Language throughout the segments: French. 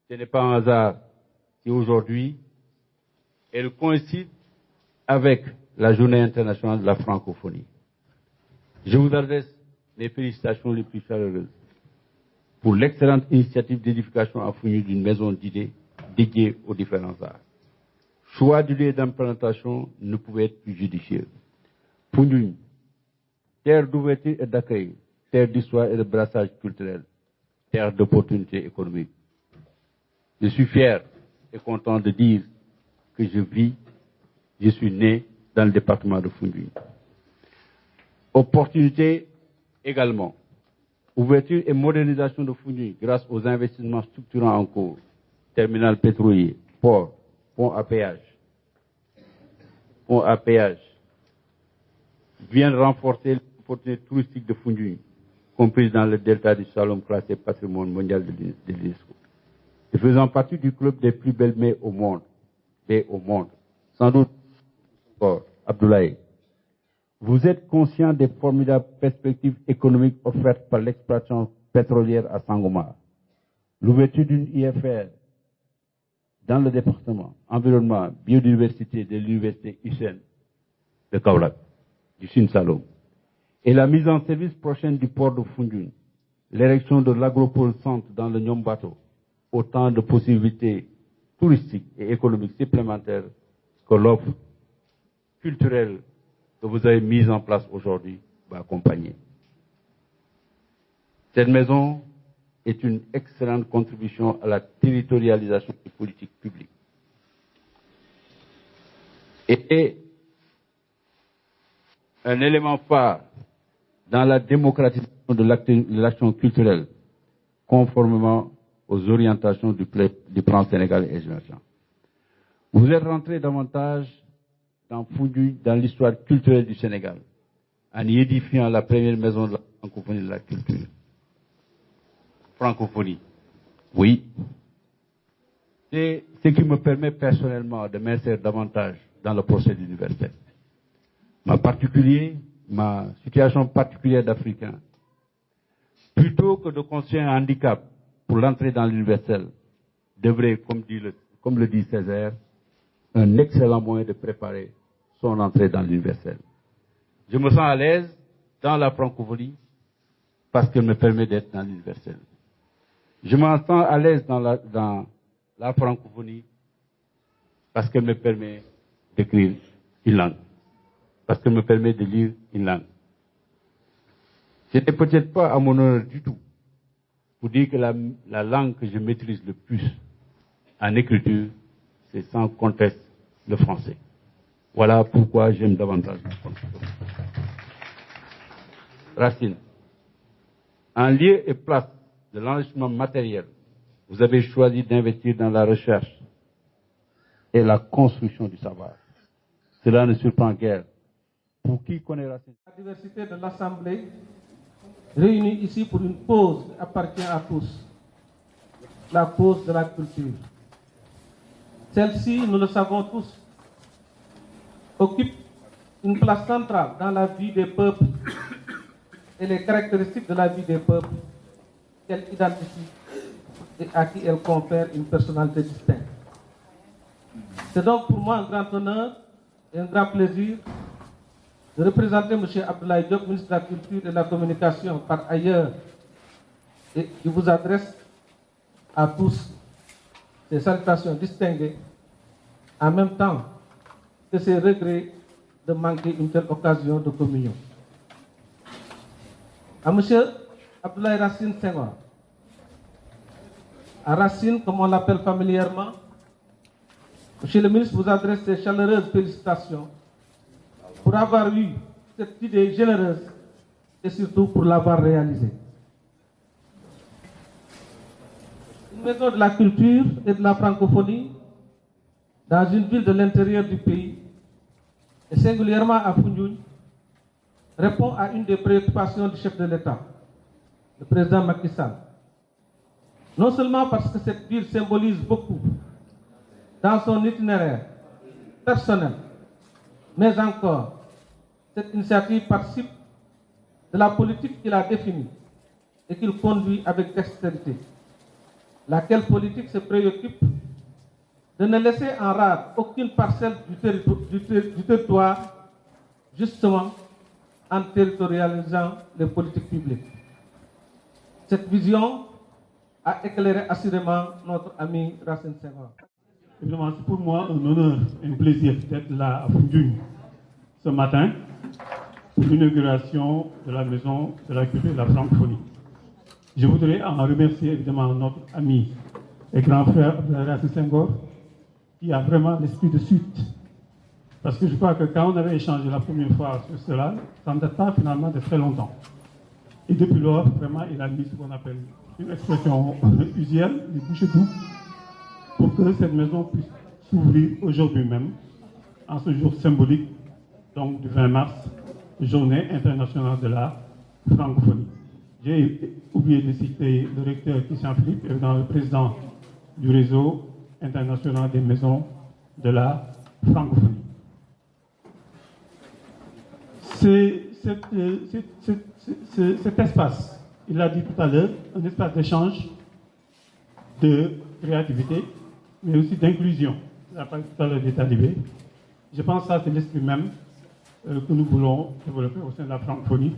Ce n'est pas un hasard si aujourd'hui, elle coïncide avec la Journée internationale de la francophonie. Je vous adresse les félicitations les plus chaleureuses pour l'excellente initiative d'édification à Foundiougne d'une maison d'idées dédiée aux différents arts. Choix du lieu d'implantation ne pouvait être plus judicieux. Foundiougne, terre d'ouverture et d'accueil, terre d'histoire et de brassage culturel, terre d'opportunités économiques. Je suis fier et content de dire que je suis né dans le département de Foundiougne. Opportunités également. Ouverture et modernisation de Foundiougne grâce aux investissements structurants en cours. Terminal pétrolier, port, pont à péage. Pont à péage viennent renforcer l'opportunité touristique de Foundiougne, comprise dans le delta du Saloum classé patrimoine mondial de l'UNESCO. Et faisant partie du club des plus belles maies au monde. Sans doute, Abdoulaye, vous êtes conscient des formidables perspectives économiques offertes par l'exploitation pétrolière à Sangomar. L'ouverture d'une IFR dans le département, environnement, biodiversité de l'université Hussein de Kaolack, du Sine Saloum, et la mise en service prochaine du port de Foundiougne, l'érection de l'agropole centre dans le Nyombato, autant de possibilités touristiques et économiques supplémentaires que l'offre culturelle que vous avez mise en place aujourd'hui va accompagner. Cette maison est une excellente contribution à la territorialisation des politiques publiques. Et un élément phare dans la démocratisation de l'action culturelle, conformément aux orientations du plan Sénégal émergent. Vous êtes rentré davantage dans Foundiougne, dans l'histoire culturelle du Sénégal, en y édifiant la première maison de la francophonie de la culture. Francophonie, oui. C'est ce qui me permet personnellement de m'insérer davantage dans le procès universel. Ma situation particulière d'Africain, plutôt que de construire un handicap pour l'entrée dans l'universel, devrait, comme le dit Césaire, un excellent moyen de préparer son entrée dans l'universel. Je me sens à l'aise dans la francophonie parce qu'elle me permet d'être dans l'universel. Je me sens à l'aise dans la francophonie parce qu'elle me permet d'écrire une langue, parce qu'elle me permet de lire une langue. Ce n'est peut-être pas à mon honneur du tout pour dire que la langue que je maîtrise le plus en écriture, c'est sans conteste le français. Voilà pourquoi j'aime davantage le français. Racine. En lieu et place de l'enrichissement matériel, vous avez choisi d'investir dans la recherche et la construction du savoir. Cela ne surprend guère. Pour qui connaît Racine? La diversité de l'Assemblée réunie ici pour une cause qui appartient à tous, la cause de la culture. Celle-ci, nous le savons tous, occupe une place centrale dans la vie des peuples et les caractéristiques de la vie des peuples qu'elle identifie et à qui elle confère une personnalité distincte. C'est donc pour moi un grand honneur et un grand plaisir de représenter M. Abdoulaye Diop, ministre de la Culture et de la Communication, par ailleurs, et qui vous adresse à tous ces salutations distinguées, en même temps que ces regrets de manquer une telle occasion de communion. À M. Abdoulaye Racine Senghor, à Racine, comme on l'appelle familièrement, M. le ministre vous adresse ses chaleureuses félicitations pour avoir eu cette idée généreuse et surtout pour l'avoir réalisée. Une maison de la culture et de la francophonie dans une ville de l'intérieur du pays, et singulièrement à Foundiougne, répond à une des préoccupations du chef de l'État, le président Macky Sall. Non seulement parce que cette ville symbolise beaucoup dans son itinéraire personnel, mais encore, cette initiative participe de la politique qu'il a définie et qu'il conduit avec dextérité. laquelle politique se préoccupe de ne laisser en rade aucune parcelle du territoire, justement en territorialisant les politiques publiques. Cette vision a éclairé assurément notre ami Racine Senghor. Évidemment, c'est pour moi un honneur et un plaisir d'être là à Foundiougne ce matin pour l'inauguration de la Maison de la Culture et de la Francophonie. Je voudrais en remercier évidemment notre ami et grand frère Racine Senghor qui a vraiment l'esprit de suite. Parce que je crois que quand on avait échangé la première fois sur cela, ça ne date pas finalement de très longtemps. Et depuis lors, vraiment, il a mis ce qu'on appelle une expression usuelle, les bouches doubles, pour que cette maison puisse s'ouvrir aujourd'hui même, en ce jour symbolique, donc du 20 mars, Journée internationale de la francophonie. J'ai oublié de citer le recteur Christian Philippe, évidemment le président du réseau international des maisons de la francophonie. Cet espace, il l'a dit tout à l'heure, un espace d'échange, de créativité, mais aussi d'inclusion. Il a parlé tout à l'heure d'état d'IB. Je pense que ça, c'est l'esprit même que nous voulons développer au sein de la francophonie,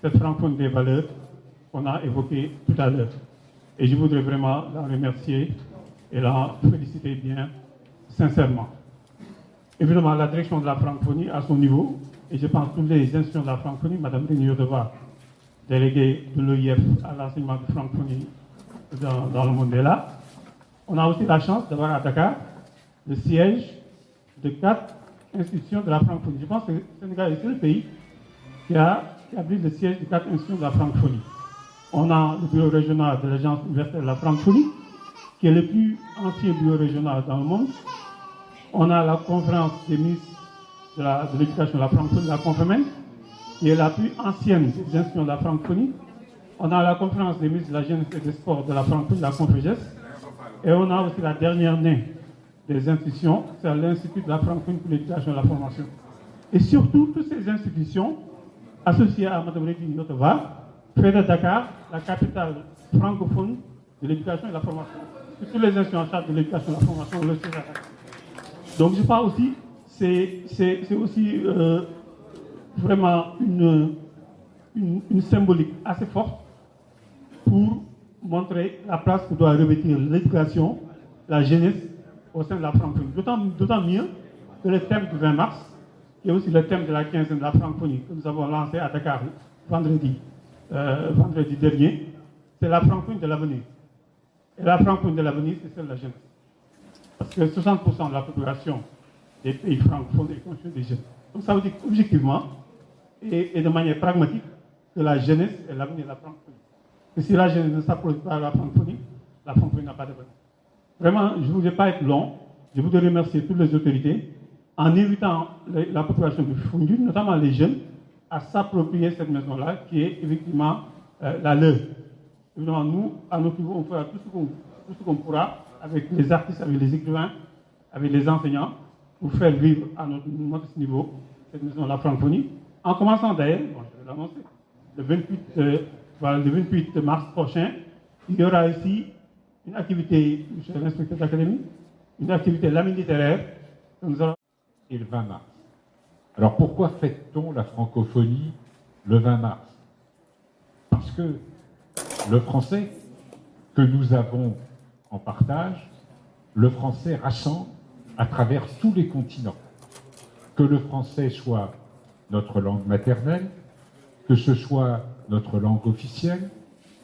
cette francophonie des valeurs qu'on a évoquée tout à l'heure. Et je voudrais vraiment la remercier et la féliciter bien sincèrement. Évidemment, la direction de la francophonie à son niveau, et je pense toutes les institutions de la francophonie, Mme Rémi Yodova, déléguée de l'OIF à l'enseignement de francophonie dans le monde est là. On a aussi la chance d'avoir à Dakar le siège de 4 institutions de la francophonie. Je pense que le Sénégal est le seul pays qui abrite le siège de 4 institutions de la francophonie. On a le bureau régional de l'Agence universelle de la francophonie, qui est le plus ancien bureau régional dans le monde. On a la conférence des ministres de l'éducation de la francophonie, la Confémen, qui est la plus ancienne des institutions de la francophonie. On a la conférence des ministres de la jeunesse et des sports de la francophonie, la Conféges. Et on a aussi la dernière née des institutions, c'est l'Institut de la francophonie pour l'éducation et la formation. Et surtout, toutes ces institutions, associées à Mme Rémi Yodova, fait de Dakar la capitale francophone de l'éducation et de la formation. Toutes les institutions en charge de l'éducation et de la formation, le siège à Dakar. Donc je pense aussi, c'est aussi vraiment une symbolique assez forte pour montrer la place que doit revêtir l'éducation, la jeunesse au sein de la francophonie. D'autant mieux que le thème du 20 mars, qui est aussi le thème de la quinzaine de la francophonie que nous avons lancé à Dakar vendredi dernier, c'est la francophonie de l'avenir. Et la francophonie de l'avenir, c'est celle de la jeunesse. Parce que 60% de la population des pays francophones est constituée des jeunes. Donc ça veut dire objectivement et de manière pragmatique que la jeunesse est l'avenir de la francophonie. Et si la jeunesse ne s'approprie pas la francophonie n'a pas d'avenir. Vraiment, je ne voudrais pas être long. Je voudrais remercier toutes les autorités en invitant la population de Foundiougne, notamment les jeunes, à s'approprier cette maison-là, qui est effectivement la leur. Évidemment, nous, à notre niveau, on fera tout ce qu'on pourra avec les artistes, avec les écrivains, avec les enseignants, pour faire vivre à notre niveau cette maison de la francophonie. En commençant d'ailleurs, je vais l'annoncer, le 28 mars prochain, il y aura ici une activité, monsieur l'inspecteur d'académie, une activité l'ami littéraire que nous allons... Et le 20 mars. Alors pourquoi fête-t-on la francophonie le 20 mars? Parce que le français que nous avons en partage, le français rassemble à travers tous les continents. Que le français soit notre langue maternelle, que ce soit notre langue officielle,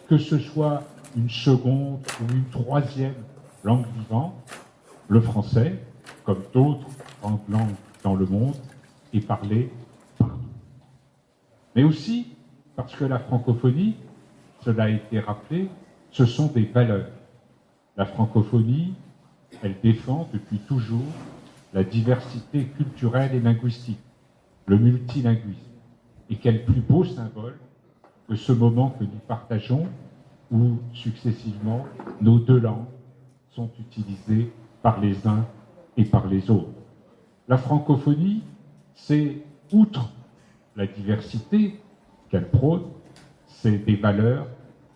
que ce soit une seconde ou une troisième langue vivante, le français, comme d'autres grandes langues dans le monde, est parlé partout. Mais aussi parce que la francophonie, cela a été rappelé, ce sont des valeurs. La francophonie, elle défend depuis toujours la diversité culturelle et linguistique, le multilinguisme. Et quel plus beau symbole que ce moment que nous partageons où successivement nos deux langues sont utilisées par les uns et par les autres. La francophonie, c'est, outre la diversité qu'elle prône, c'est des valeurs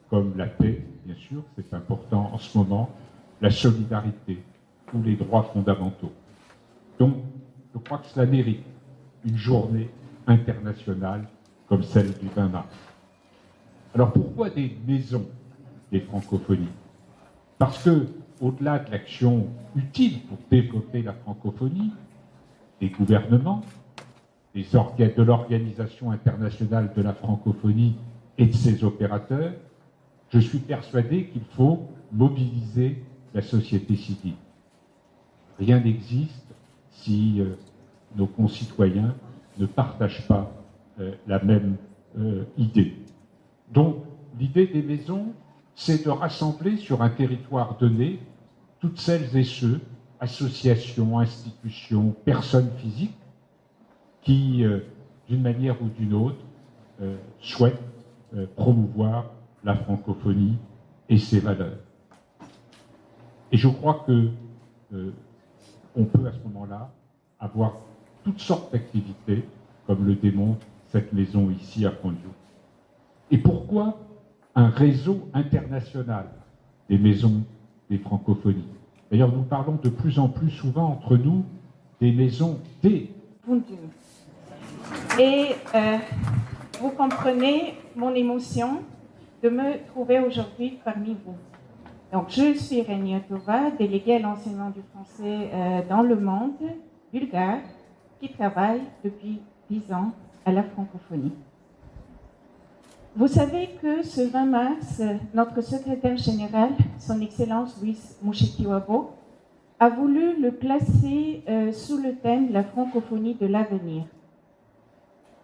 comme la paix, bien sûr, c'est important en ce moment, la solidarité, tous les droits fondamentaux. Donc, je crois que cela mérite une journée internationale comme celle du 20 mars. Alors, pourquoi des maisons des francophonies? Parce que, au-delà de l'action utile pour développer la francophonie, des gouvernements, de l'Organisation internationale de la francophonie et de ses opérateurs, je suis persuadé qu'il faut mobiliser la société civile. Rien n'existe si nos concitoyens ne partagent pas la même idée. Donc, l'idée des maisons, c'est de rassembler sur un territoire donné toutes celles et ceux, associations, institutions, personnes physiques, qui, d'une manière ou d'une autre, souhaitent promouvoir la francophonie et ses valeurs. Et je crois que on peut à ce moment-là avoir toutes sortes d'activités, comme le démontre cette maison ici à Fondiou. Et pourquoi un réseau international des maisons des francophonies? D'ailleurs, nous parlons de plus en plus souvent entre nous des maisons des Fondiou. Et vous comprenez mon émotion de me trouver aujourd'hui parmi vous. Donc, je suis Rémi Otova, déléguée à l'enseignement du français dans le monde bulgare, qui travaille depuis 10 ans à la francophonie. Vous savez que ce 20 mars, notre secrétaire général, son Excellence Louis Mushikiwabo, a voulu le placer sous le thème « La francophonie de l'avenir ».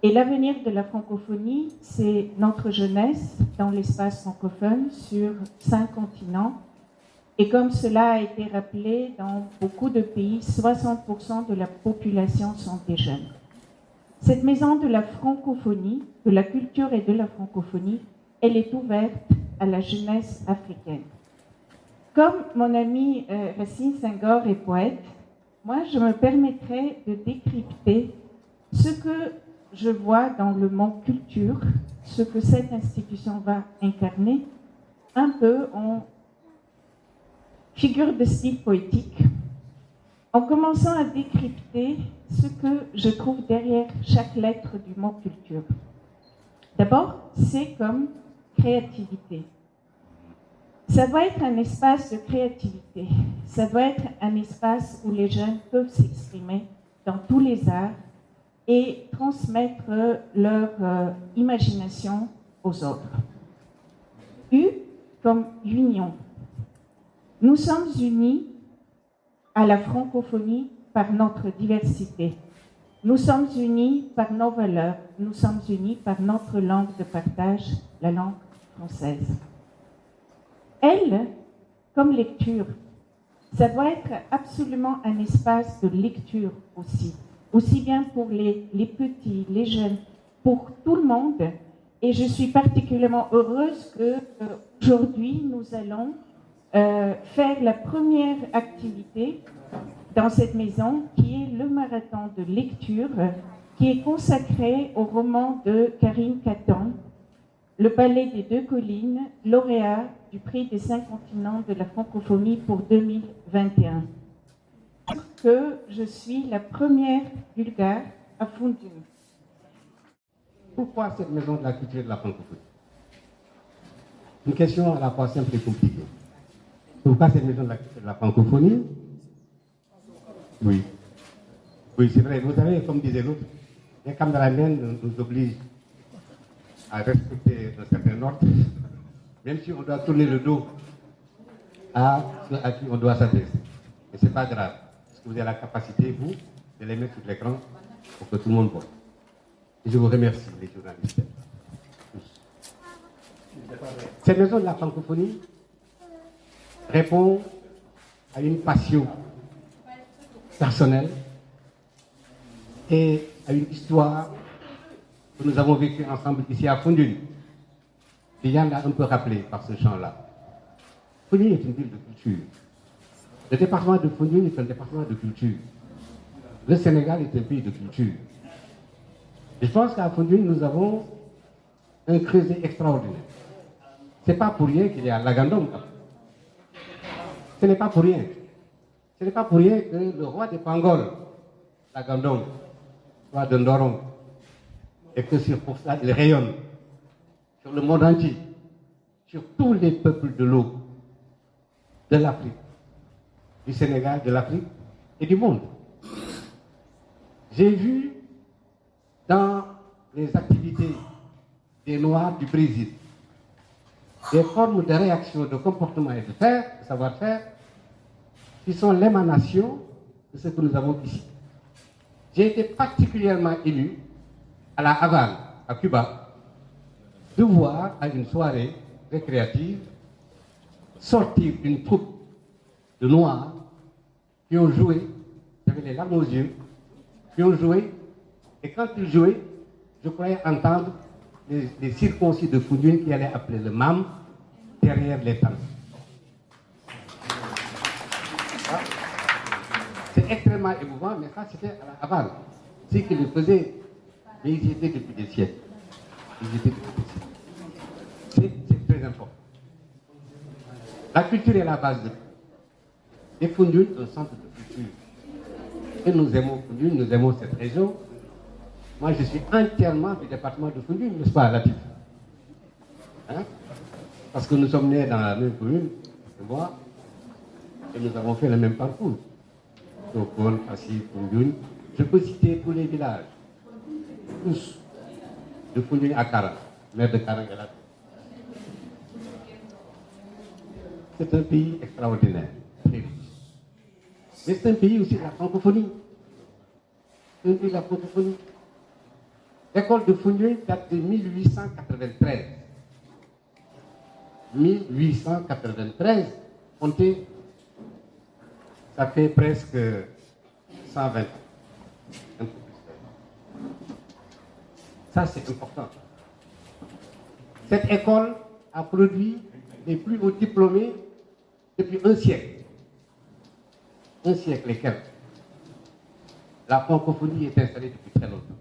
Et l'avenir de la francophonie, c'est notre jeunesse dans l'espace francophone sur 5 continents. Et comme cela a été rappelé, dans beaucoup de pays, 60% de la population sont des jeunes. Cette maison de la francophonie, de la culture et de la francophonie, elle est ouverte à la jeunesse africaine. Comme mon ami Racine Senghor est poète, moi je me permettrai de décrypter ce que je vois dans le mot culture, ce que cette institution va incarner, un peu en figure de style poétique, en commençant à décrypter ce que je trouve derrière chaque lettre du mot culture. D'abord, c'est comme créativité. Ça doit être un espace de créativité. Ça doit être un espace où les jeunes peuvent s'exprimer dans tous les arts et transmettre leur imagination aux autres. U comme union. Nous sommes unis à la francophonie par notre diversité. Nous sommes unis par nos valeurs. Nous sommes unis par notre langue de partage, la langue française. Elle, comme lecture, ça doit être absolument un espace de lecture aussi bien pour les petits, les jeunes, pour tout le monde. Et je suis particulièrement heureuse qu'aujourd'hui, nous allons faire la première activité dans cette maison, qui est le marathon de lecture, qui est consacré au roman de Karine Caton, Le Palais des Deux Collines, lauréat du prix des 5 continents de la francophonie pour 2021. Que je suis la première bulgare à Fondiou. Pourquoi cette maison de la culture et de la francophonie? Une question à la fois simple et compliquée. Pourquoi cette maison de la culture et de la francophonie? Oui. Oui, c'est vrai. Vous savez, comme disait l'autre, les caméramens nous obligent à respecter un certain ordre, même si on doit tourner le dos à ceux à qui on doit s'adresser. Et ce n'est pas grave. Parce que vous avez la capacité, vous, de les mettre sur l'écran pour que tout le monde voit. Et je vous remercie, les journalistes. Cette maison de la francophonie répond à une passion personnelle et à une histoire que nous avons vécue ensemble ici à Fondiou. Et Yann l'a un peu rappelé par ce chant-là. Fondiou est une ville de culture. Le département de Fondiou est un département de culture. Le Sénégal est un pays de culture. Et je pense qu'à Fondiou, nous avons un creuset extraordinaire. Ce n'est pas pour rien qu'il y a Lagandong. Ce n'est pas pour rien. Ce n'est pas pour rien que le roi de Pangol, Lagandong, roi de Ndorong, et que pour ça, il rayonne sur le monde entier, sur tous les peuples de l'eau, de l'Afrique, du Sénégal, de l'Afrique et du monde. J'ai vu dans les activités des Noirs du Brésil des formes de réaction, de comportement et de savoir-faire qui sont l'émanation de ce que nous avons ici. J'ai été particulièrement ému à la Havane, à Cuba, de voir à une soirée récréative sortir une troupe de Noirs qui ont joué, j'avais les larmes aux yeux, qui ont joué, et quand ils jouaient, je croyais entendre les circoncis de Foundiougne qui allaient appeler le MAM derrière les tentes. C'est extrêmement émouvant, mais ça c'était à la Havane. Ceux qui le faisaient, mais ils y étaient depuis des siècles. C'est très important. La culture est la base de tout. Et Foundiougne est un centre de culture. Et nous aimons Foundiougne, nous aimons cette région. Moi, je suis entièrement du département de Foundiougne, n'est-ce pas, Latif? Hein? Parce que nous sommes nés dans la même commune, moi, et nous avons fait le même parcours. Tokon, Passy, Foundiougne. Je peux citer tous les villages, tous, de Foundiougne à Karang, maire de Karang est là. C'est un pays extraordinaire, très riche. Mais c'est un pays aussi de la francophonie. C'est un pays de la francophonie. L'école de Foundiougne date de 1893. 1893, comptez, ça fait presque 120 ans. Un peu plus. Ça, c'est important. Cette école a produit les plus hauts diplômés depuis un siècle. Un siècle et quelques. La francophonie est installée depuis très longtemps.